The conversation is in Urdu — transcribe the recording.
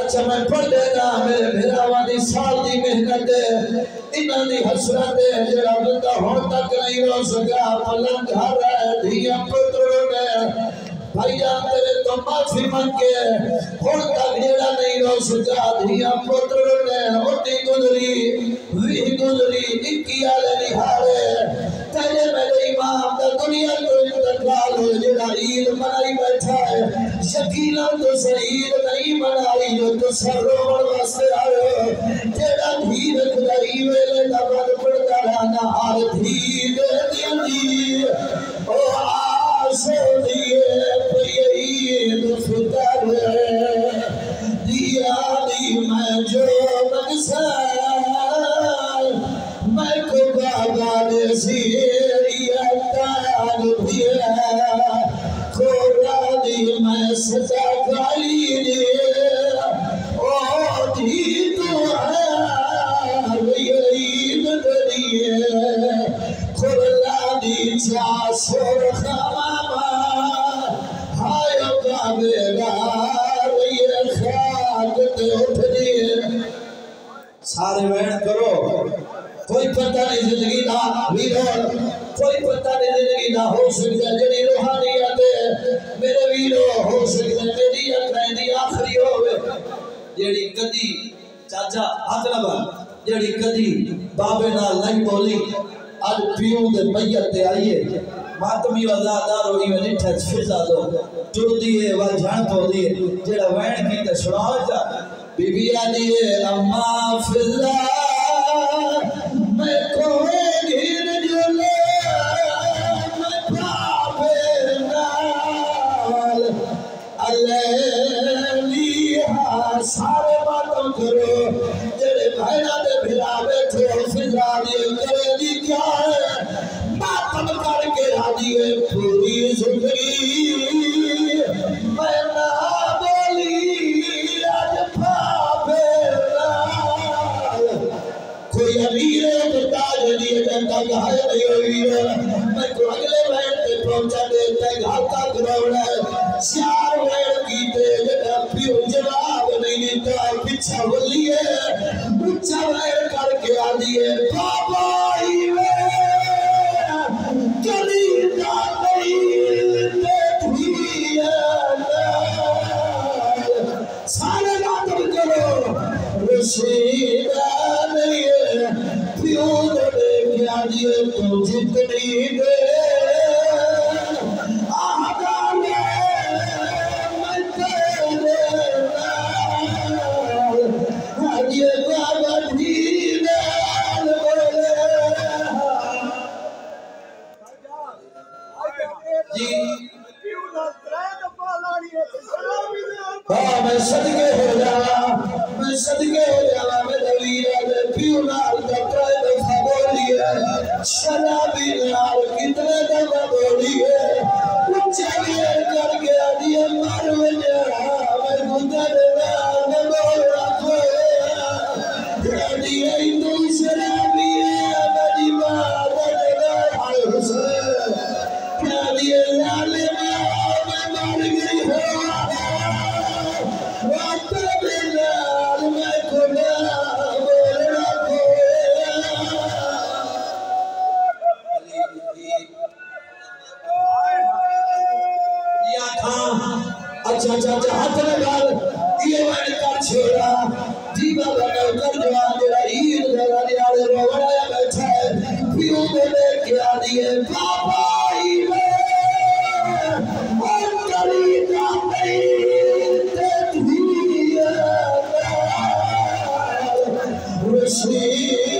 اچھا میں پڑھ دینا میرے بھراوانی سال دی محنت انہاں دی حسرت جڑا بندہ ہون تک نہیں رو سکا پلنگ گھر ہے دھیاں پتروں نے بھائی جان تیرے تو معافی منگے ہون تک جڑا نہیں رو سکا دھیاں پتروں نے اٹھی گزری وی گزری اکی آلے نہارے تیرے میرے امام دا دنیا تو انتقال ہو جڑا عید منائی بیٹھا ہے شکیلہ تو سعید نہیں منائی جو تو سر روڑ واسطے آئے تیرا دھی رکھدائی ویلے دا بد پڑتا رہنا ہر دھی دے دی او آسے دیئے پی عید فطر دیا دی میں جو مقصد میں کو بابا نے سیریتان دیا کھوڑا دی میں سزا کالی دیا او دی تو ہے عید دریئے کھوڑا دی چاہ سور خمامہ ہائے بابیرا یہ خاک تے اٹھ دیئے سارے وین کرو کوئی پتہ نہیں زندگی دا ویرو کوئی پتہ نہیں زندگی دا ہو سکتا جنی روحانیت میرے ویرو ہو سکتا میری اکرائیں دی آخری ہوئے جیڑی کدی چاچا اقربا جیڑی کدی بابے نال نہیں بولی آج پیوں دے میت تے آئیے ماتمی وزادار ہوئی میں نٹھے فضا دو ٹر دیئے وجہاں تو دیئے جیڑا وین کی تے سناؤ جا بی بی آدیئے اماں فضا میں کوئی گھر جلے میں پاپے نال علیہ سارے باتوں کرو جڑے بھائنہ دے بھلا بیٹھے فضا دیئے کرے دی کیا ہے ماتم کر کے آدیئے پوری زندگی میں نہ بولی آج پاپے نال کوئی امیر تاج دیئے جنتا کہائے نہیں ہوئی ہے میں کو اگلے وین تے پہنچا دیتا ہے گھر تک روڑا ہے چار وین کیتے جنہ پیو جواب نہیں دیتا پچھا ولی ہے اچھا وین کر کے آدیئے بابا ہی وین کلی دا نہیں دیکھی ہے سارے باتم کرو رشیدہ نہیں ہے پیو دے کیا دیئے تو جتنی دے آہدہ میں تیرے نال آجیے بابا دھی نال بولے جی میں صدقے ہو جاوا میں صدقے ہو جاوا میں دویرہ دے پیو نال دکھائے دفعہ بولی ہے شرابی نال کتنے دفعہ بولی ہے اچھا گیر کر کے آدیے مر وجہ میں گندر نال بول رکھو آدیے ہندو شرابی ہے میری بات آئے حسین آدیے لالے میں مر گئی ہو اچھا ہاتھ لگال یہ وین کر چھوڑا دیبا بناو کر جوان دیرا عید دیرا نیالے رو بڑایا بیٹھا ہے پیو دے لے کیا دیئے بابا ہی میں اور کری دا نہیں دیکھ دیئے رشید